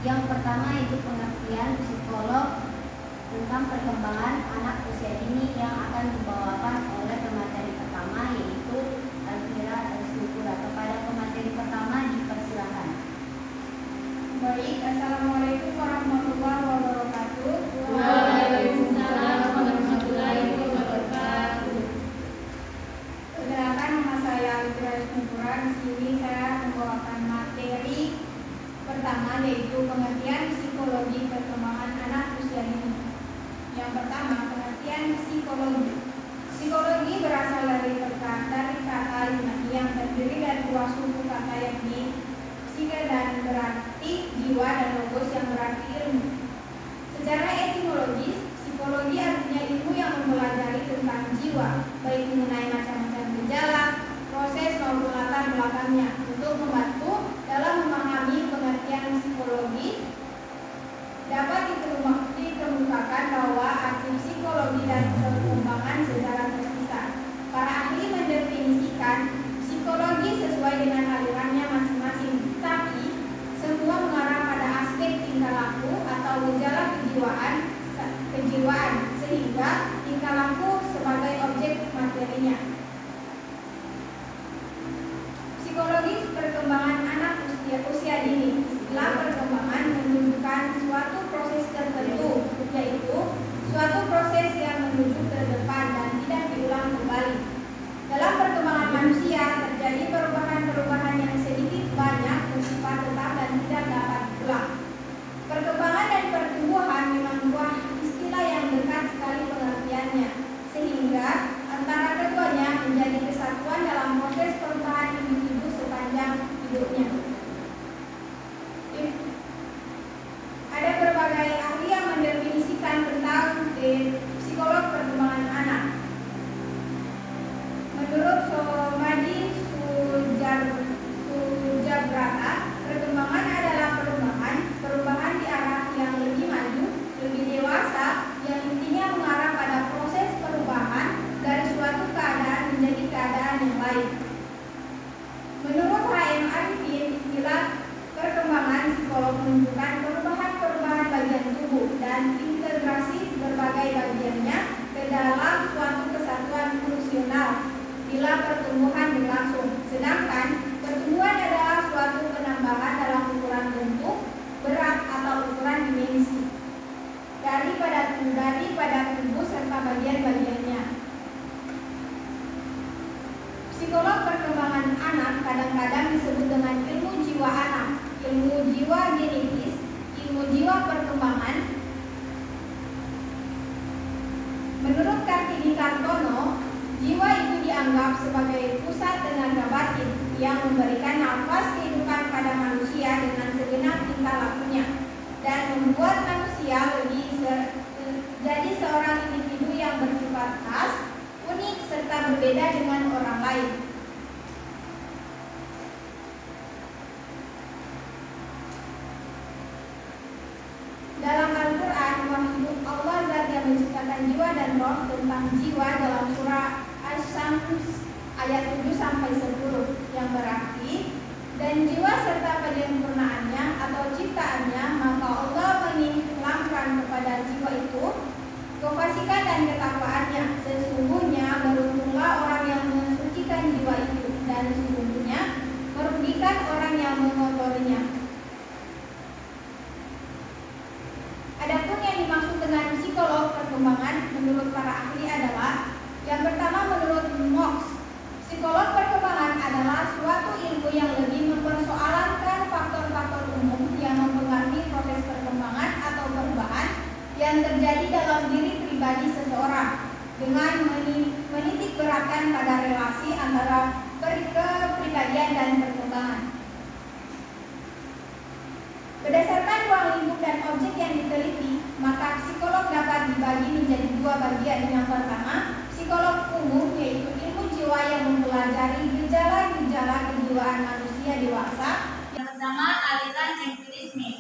Yang pertama itu pengertian psikolog tentang perkembangan anak usia dini yang akan dibawakan oleh pemateri pertama, yaitu Elvira Syukura. Kepada pemateri pertama dipersilakan. Baik, assalamualaikum warahmatullahi wabarakatuh. Waalaikumsalam warahmatullahi wabarakatuh. Perkenalkan, nama saya Elvira Syukura. Di sini saya membawakan materi pertama, yaitu pengertian psikologi perkembangan anak usia dini. Yang pertama, pengertian psikologi. Psikologi berasal dari kata Yunani yang terdiri dari dua suku kata, yakni psike dan berarti jiwa dan logos yang berarti ilmu. Secara etimologis, psikologi artinya ilmu yang mempelajari tentang jiwa, baik mengenai macam-macam gejala, proses maupun latar belakangnya. Untuk membantu dalam memahami pengertian psikologi, dapat dikemukakan bahwa arti psikologi dan perkembangan secara terpisah. Para ahli mendefinisikan psikologi sesuai dengan alirannya masing-masing, tapi semua mengarah pada aspek tingkah laku atau gejala kejiwaan, sehingga tingkah laku sebagai objek materinya. Psikologi perkembangan anak usia dini. Istilah perkembangan menunjukkan suatu proses tertentu, yaitu suatu proses yang menuju ke depan dan tidak diulang kembali. Dalam perkembangan manusia terjadi perubahan-perubahan yang sedikit banyak bersifat tetap dan tidak dapat diulang. Perkembangan dan pertumbuhan memang buah istilah yang dekat sekali pengertiannya, sehingga antara keduanya menjadi kesatuan dalam proses perubahan individu sepanjang hidupnya. Ada berbagai ahli yang mendefinisikan tentang psikolog perkembangan anak. Menurut Somadi Sujabrata, perkembangan adalah perubahan di arah yang lebih maju, lebih dewasa, yang intinya mengarah pada proses perubahan dari suatu keadaan menjadi keadaan yang lain. Menurut H.M. Arifin, istilah perkembangan psikolog menunjukkan perubahan-perubahan bagian tubuh dan integrasi berbagai bagiannya ke dalam suatu kesatuan fungsional bila pertumbuhan berlangsung. Sedangkan pertumbuhan adalah suatu penambahan dalam ukuran bentuk, berat atau ukuran dimensi daripada tubuh serta bagian-bagiannya. Psikolog perkembangan anak kadang-kadang disebut dengan ilmu jiwa anak, ilmu jiwa genetis, ilmu jiwa perkembangan. Menurut Kartini Kartono, jiwa itu dianggap sebagai pusat tenaga batin yang memberikan nafas kehidupan pada manusia dengan segenap tingkah lakunya dan membuat manusia jadi seorang individu yang bersifat khas, unik, serta berbeda dengan orang lain. Dalam Al-Quran, wahyu Allah zat yang menciptakan jiwa dan roh, tentang jiwa dalam surah Asy-Syams ayat 7-10, yang berarti, dan jiwa serta penyempurnaannya atau ciptaannya, maka Allah menilangkan kepada jiwa itu kefasikan dan ketakwaannya. Sesungguhnya beruntunglah orang yang mensucikan jiwa itu, dan sesungguhnya merugikan orang yang mengotorinya. Adapun yang dimaksud dengan psikolog perkembangan menurut para ahli adalah, yang pertama, menurut Mox, psikolog perkembangan adalah suatu ilmu yang lebih mempersoalkan faktor-faktor umum yang mempengaruhi proses perkembangan atau perubahan yang terjadi dalam diri pribadi seseorang, dengan menitik beratkan pada relasi antara kepribadian dan perkembangan. Berdasarkan ruang lingkup dan objek yang diteliti, maka psikolog dapat dibagi menjadi dua bagian. Yang pertama, psikolog umum, yaitu ilmu jiwa yang mempelajari gejala-gejala kejiwaan manusia dewasa. Yang pertama, aliran empirisme.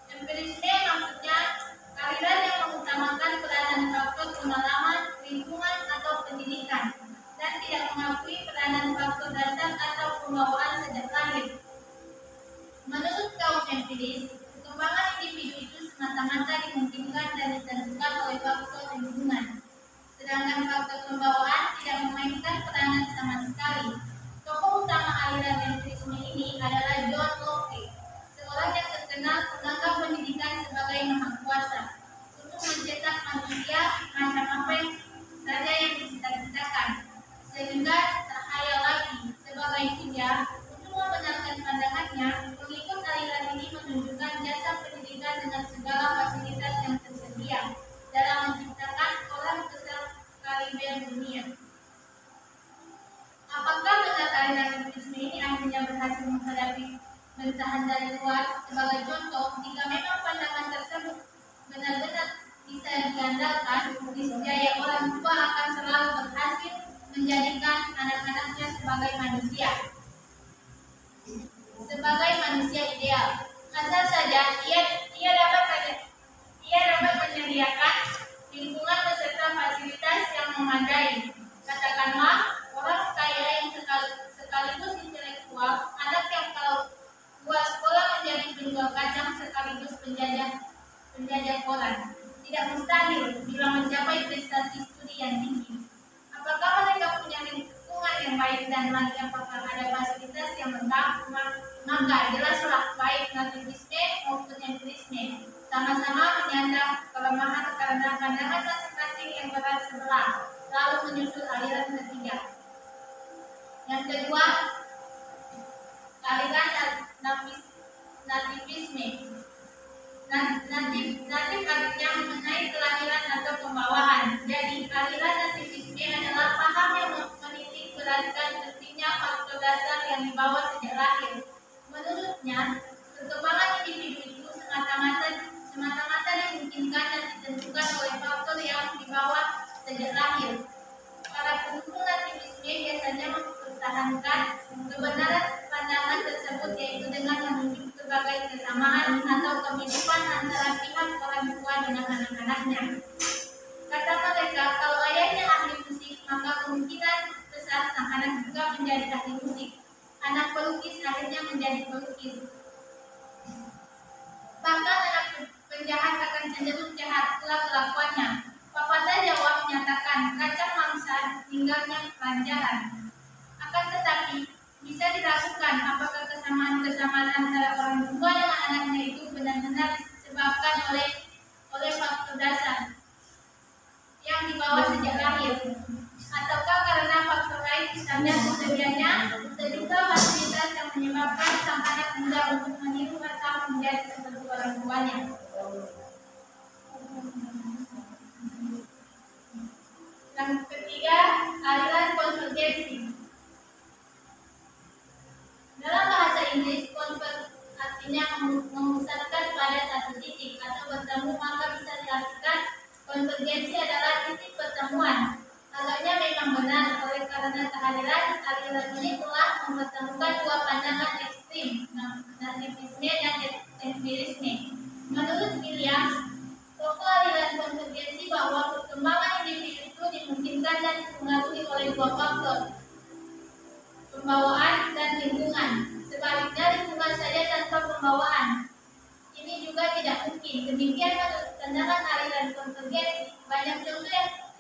Empirisme maksudnya aliran yang mengutamakan peranan faktor pengalaman, lingkungan atau pendidikan, dan tidak mengakui peranan faktor dasar atau pembawaan sejak lahir. Menurut kaum empiris, Perkembangan individu itu semata-mata dimungkinkan dan ditentukan oleh faktor lingkungan, sedangkan faktor pembawaan tidak memainkan peranan sama sekali. Tokoh utama aliran empirisme ini adalah John Locke, seorang yang terkenal menganggap pendidikan sebagai maha kuasa untuk mencetak manusia macam apa saja yang dicita-citakan, sehingga tak hayal lagi. Sebagai hujah untuk membenarkan pandangannya, pengikut aliran ini menunjukkan jasa pendidikan dengan segala fasilitas yang tersedia dalam menciptakan orang sekaliber dunia. Apakah benar aliran empirisme ini akhirnya berhasil menghadapi bantahan dari luar? Sebagai contoh, jika memang pandangan tersebut benar-benar bisa diandalkan, niscaya orang tua akan selalu berhasil menjadikan anak-anaknya sebagai manusia ideal. Asal saja ia dapat menyediakan lingkungan beserta fasilitas yang memadai. Katakanlah orang kaya yang sekaligus intelektual, anak yang kalau luar sekolah menjadi penjual kacang sekaligus penjajah koran. Tidak mustahil bila mencapai prestasi studi yang tinggi. Apakah mereka punya lingkungan yang baik dan lagi apakah ada fasilitas yang lengkap? Maka jelaslah baik nativisme maupun empirisme sama-sama menyandang kelemahan karena pandangan masing-masing yang berat sebelah, lalu menyusul aliran ketiga. Yang kedua, aliran nativisme. Natif artinya mengenai kelahiran atau pembawaan. Jadi aliran nativisme adalah paham yang menitik beratkan pentingnya faktor dasar yang dibawa sejak lahir. Menurutnya, perkembangan individu itu semata-mata dimungkinkan dan ditentukan oleh faktor yang dibawa sejak lahir. Para pendukung nativisme biasanya mempertahankan kebenaran pandangan tersebut, yaitu dengan menunjuk berbagai kesamaan atau kemiripan antara pihak orang tua dengan anak-anaknya. Kata mereka, kalau ayahnya ahli musik, maka kemungkinan besar sang anak juga menjadi ahli musik. Anak pelukis akhirnya menjadi pelukis. Bahkan anak penjahat akan cenderung jahat pula kelakuannya. Pepatah Jawa menyatakan kacang mangsa tinggalnya kelancaran. Akan tetapi bisa diragukan apakah kesamaan antara orang tua dengan anaknya itu benar-benar disebabkan oleh faktor dasar yang dibawa sejak lahir, ataukah karena faktor lain, misalnya tersedianya sejumlah fasilitas yang menyebabkan sang anak mudah untuk meniru atau menjadi seperti orang tuanya. Yang ketiga, aliran konvergensi. Dalam bahasa Inggris, artinya memusatkan pada satu titik atau bertemu, maka bisa diartikan konvergensi adalah titik pertemuan. Agaknya memang benar, oleh karena kehadiran aliran ini telah mempertemukan dua pandangan ekstrim, nativisme dan empirisme. Menurut Williams, tokoh aliran konvergensi, bahwa perkembangan individu itu dimungkinkan dan dipengaruhi oleh dua faktor, pembawaan dan lingkungan. Sebaliknya, lingkungan saja tanpa pembawaan ini juga tidak mungkin. Demikian menurut pandangan aliran konvergensi. Banyak contoh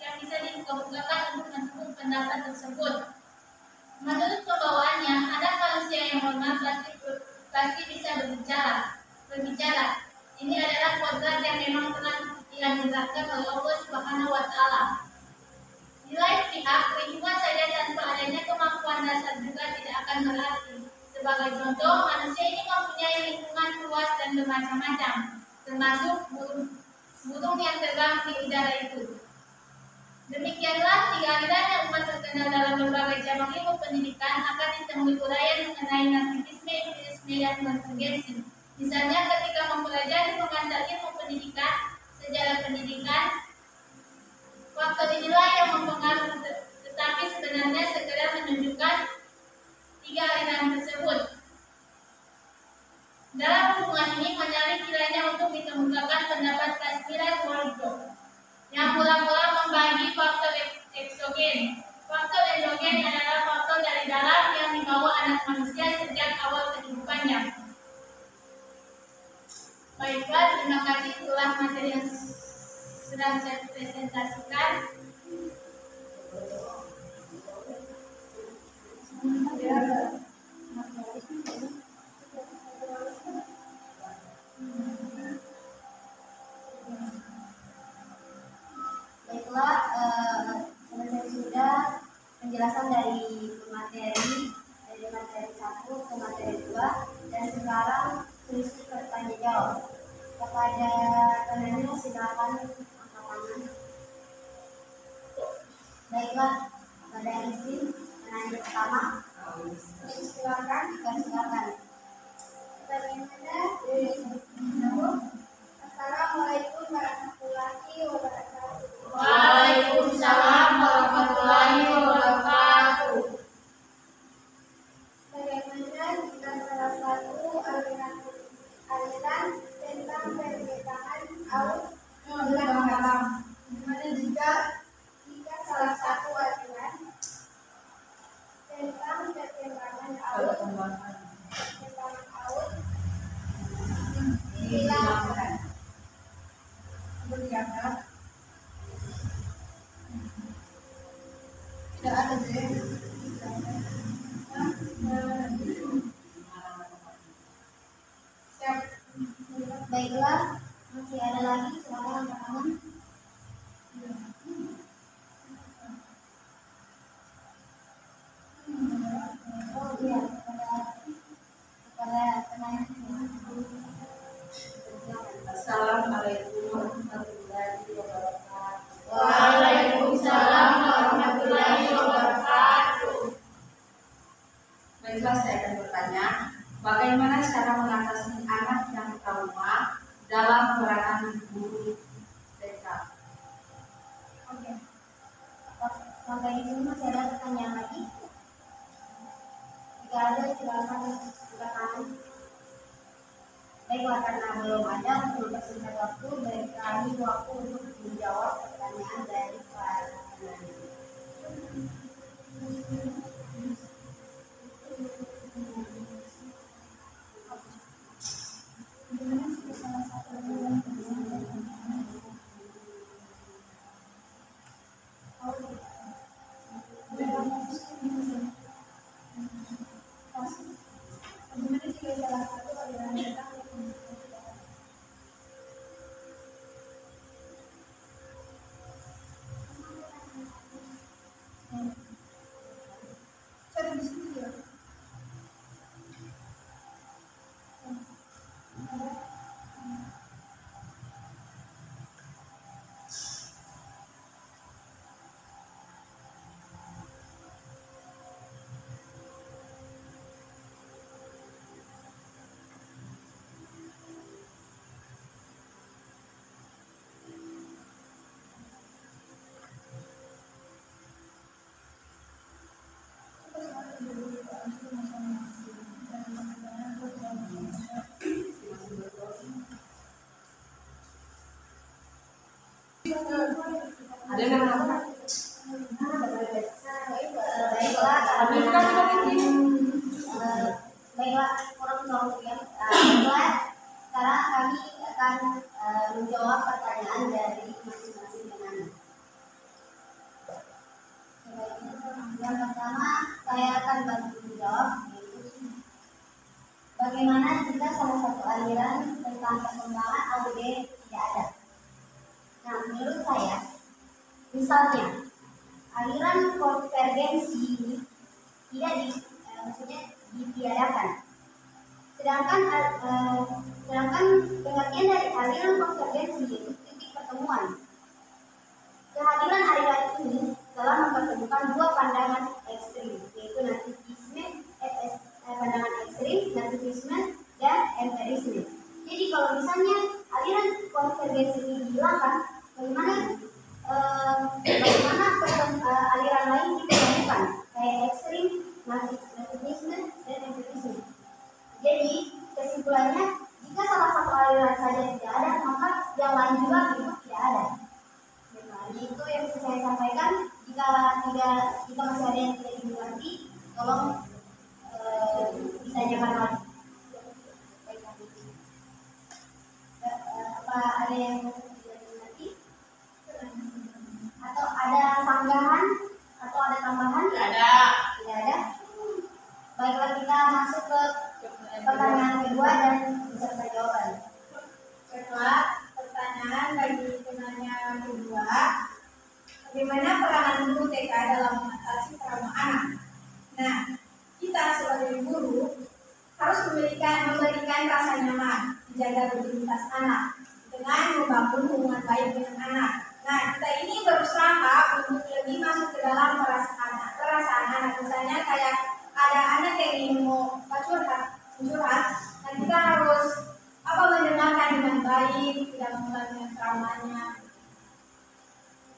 yang bisa dikemukakan untuk mendukung pendapat tersebut. Menurut pembawaannya, anak manusia yang hormat pasti bisa berbicara. Ini adalah kodrat yang memang telah dianugerahkan oleh Allah Subhanahu wa Ta'ala. Di lain pihak, lingkungan saja tanpa adanya kemampuan dasar juga tidak akan berarti. Sebagai contoh, manusia ini mempunyai lingkungan luas dan bermacam-macam, termasuk burung yang terbang di udara itu. Demikianlah tiga aliran yang umat terkenal dalam berbagai cabang ilmu pendidikan akan ditemui uraian mengenai nativisme, empirisme, dan konvergensi. Misalnya ketika mempelajari pengantar ilmu pendidikan, sejarah pendidikan, faktor inilah yang mempengaruhi, tetapi sebenarnya sekedar menunjukkan tiga aliran tersebut. Dalam hubungan ini menarik kiranya untuk dikemukakan pendapat Casimir Waldorf yang mula-mula membagi faktor eksogen. Faktor endogen adalah faktor dari dalam yang dibawa anak manusia sejak awal kehidupannya. Baiklah, terima kasih telah materi yang sedang saya presentasikan. Baiklah, selesai sudah penjelasan dari materi 1 ke materi 2, dan sekarang sesi bertanya jawab. Kepada penanya silakan angkat tangan. Baiklah, pada izin penanya pertama. Silakan. Bagaimana? Assalamualaikum warahmatullahi wabarakatuh. Waalaikumsalam warahmatullahi wabarakatuh. Bagaimana jika salah satu aliran tentang perbedaan arus Bagaimana jika salah satu aliran tentang perkembangan arus dihilangkan? Tidak ada Baiklah, masih ada lagi, silakan angkat tangan. Oh iya, kepada penanya. Assalamualaikum warahmatullahi wabarakatuh. Waalaikumsalam warahmatullahi wabarakatuh. Baiklah, saya akan bertanya, bagaimana cara mengatasi anak yang trauma dalam peranan guru TK? Oke. Sampai di sini masih ada pertanyaan lagi? Jika ada, silakan buka tangan. Baiklah, karena belum ada, untuk mempersingkat waktu, beri kami waktu untuk menjawab pertanyaan dari para penanya. Ada yang apa? Baiklah, kurang tahu ya. Baiklah, sekarang kami akan menjawab pertanyaan dari masing-masing penanya. Yang pertama, saya akan bantu menjawab, yaitu bagaimana jika salah satu aliran tentang perkembangan AUD tidak ada? Nah, menurut saya, misalnya aliran konvergensi ini tidak maksudnya ditiadakan. Sedangkan pengertian dari aliran konvergensi itu titik pertemuan. Kehadiran aliran ini telah mempertemukan dua pandangan ekstrim, yaitu pandangan ekstrim, nativisme, dan empirisme. Jadi kalau misalnya aliran konvergensi ini dihilangkan, bagaimana aliran lain ditemukan, kayak ekstrim, nativisme, dan empirisme. Jadi kesimpulannya, jika salah satu aliran saja tidak ada, maka yang lain juga tidak ada. Nah, itu yang bisa saya sampaikan. Jika masih ada yang tidak dimengerti, tolong ditanyakan lagi. ada yang mau diganti atau ada sanggahan atau ada tambahan? Tidak ada. Tidak ada. Baiklah, kita masuk ke pertanyaan kedua dan beserta jawaban. Kedua, pertanyaan bagi penanya kedua, bagaimana peranan guru TK dalam mengatasi trauma anak? Nah, kita sebagai guru harus memberikan rasa nyaman, menjaga rutinitas anak dengan membangun hubungan baik dengan anak. Nah, kita ini berusaha untuk lebih masuk ke dalam perasaan anak. Misalnya kayak ada anak yang ingin mau curhat, nah kita harus mendengarkan dengan baik, tidak mengulangi traumanya.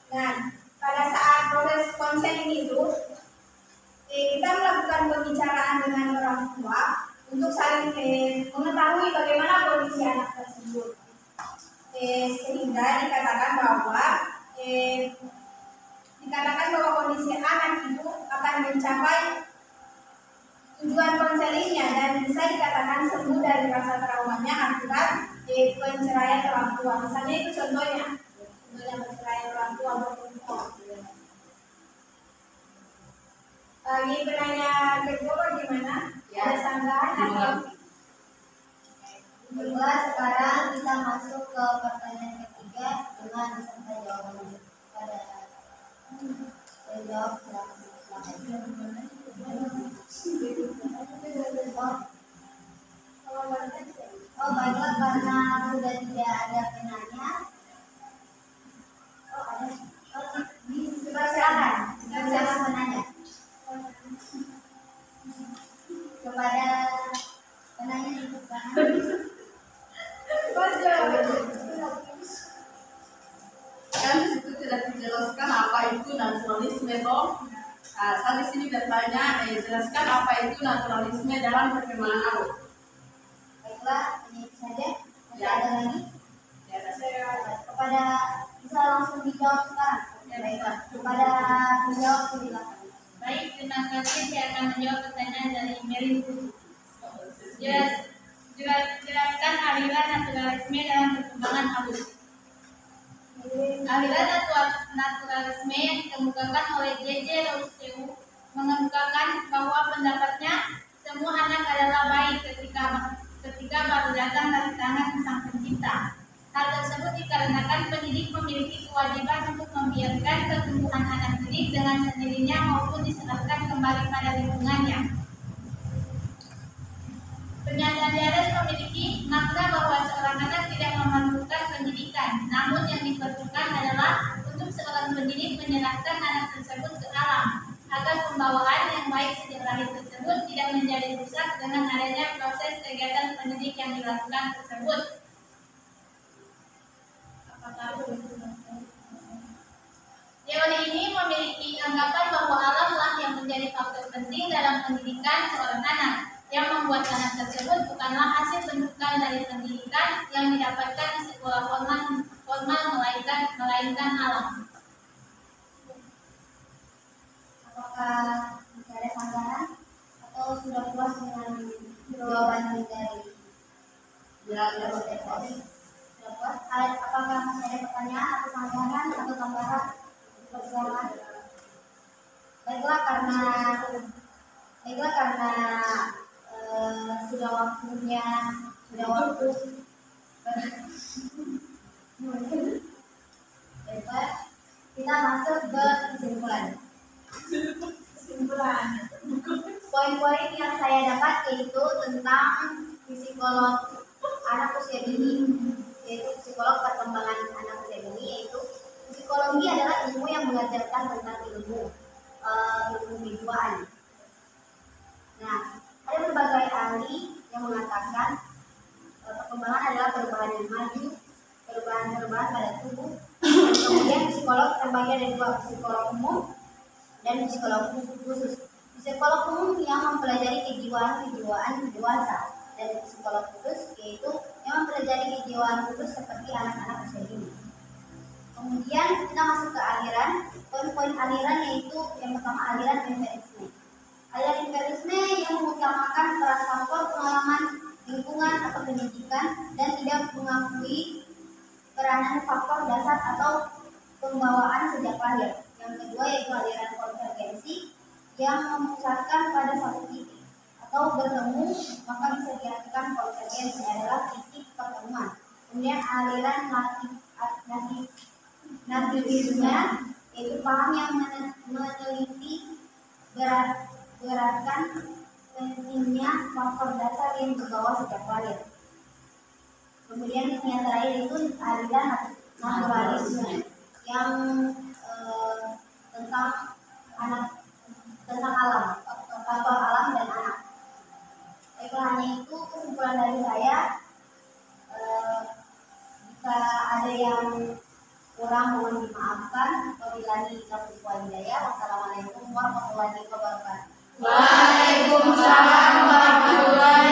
Nah, pada saat proses konseling itu, kita melakukan pembicaraan dengan orang tua untuk saling mengetahui bagaimana kondisi anak tersebut. Sehingga dikatakan bahwa kondisi anak itu akan mencapai tujuan konselingnya dan bisa dikatakan sembuh dari rasa traumanya akibat penceraian orang tua. Misalnya itu contohnya penceraian orang tua berkumpul. Bagi penanya kedua bagaimana? Ya. Ada sanggahan atau? Baiklah, sekarang kita masuk ke pertanyaan ketiga dengan beserta jawabannya. Pada jawab Oh, baiklah, karena sudah tidak ada penanya. Oh, ada. Oh, silakan. Silakan menanya. Kepada penanya di depan. Kan di situ tidak dijelaskan apa itu naturalisme toh. Nah, saya di sini bertanya, jelaskan apa itu naturalisme dalam perkembangan anak. Baiklah, ini saja. Masih Ya. ada lagi? Ya, Kepada bisa langsung dijawab sekarang. Ya, baiklah. Kepada menjawab silakan. Baik, terima kasih. Saya akan menjawab pertanyaan dari Mary. Jelaskan aliran naturalisme dalam perkembangan halus. Aliran naturalisme yang dikemukakan oleh J.J. Rousseau mengemukakan bahwa pendapatnya semua anak adalah baik ketika baru datang dari tangan Sang Pencipta. Hal tersebut dikarenakan pendidik memiliki kewajiban untuk membiarkan pertumbuhan anak didik dengan sendirinya maupun diserahkan kembali pada lingkungannya. Pernyataan di atas memiliki makna bahwa seorang anak tidak memerlukan pendidikan, namun yang diperlukan adalah untuk seorang pendidik menyerahkan anak tersebut ke alam, agar pembawaan yang baik sejak lahir tersebut tidak menjadi rusak dengan adanya proses kegiatan pendidik yang dilakukan tersebut. Teori ini memiliki anggapan bahwa alamlah yang menjadi faktor penting dalam pendidikan seorang anak. Yang membuat anak tersebut bukanlah hasil bentukan dari pendidikan yang didapatkan di sekolah formal melainkan alam. Apakah masih ada sanggahan atau sudah puas dengan jawaban dari tadi? Sudah puas? Apakah masih ada pertanyaan atau sanggahan atau tambahan persoalan? Baiklah, karena sudah waktu baiklah, kita masuk ke kesimpulan. Poin-poin yang saya dapat yaitu tentang psikolog anak usia dini, yaitu psikolog perkembangan anak usia dini, yaitu psikologi adalah ilmu yang mengajarkan tentang ilmu kejiwaan. Nah, ada berbagai ahli yang mengatakan perkembangan adalah perubahan yang maju, perubahan pada tubuh. Kemudian psikolog terbagi ada dua, psikolog umum dan psikolog khusus. Psikolog umum yang mempelajari kejiwaan dewasa, dan psikolog khusus yaitu yang mempelajari kejiwaan khusus seperti anak-anak usia dini. Kemudian kita masuk ke aliran. Poin-poin aliran yaitu yang pertama aliran empirisme. Aliran empirisme yang mengutamakan peran faktor pengalaman, lingkungan atau pendidikan dan tidak mengakui peran peranan faktor dasar atau pembawaan sejak lahir. Yang kedua yaitu aliran konvergensi yang memusatkan pada satu titik atau bertemu, maka bisa diartikan konvergensi adalah titik pertemuan. Kemudian aliran nativisme yaitu paham yang meneliti beratkan pentingnya faktor dasar yang terbawa sejak lahir. Kemudian yang terakhir itu aliran naturalisme yang tentang alam, faktor alam dan anak. Baiklah, hanya itu kesimpulan dari saya. Jika ada yang kurang mohon dimaafkan. Wabillahi taufiq wal hidayah. Wassalamualaikum warahmatullahi wabarakatuh. Waalaikumsalam warahmatullahi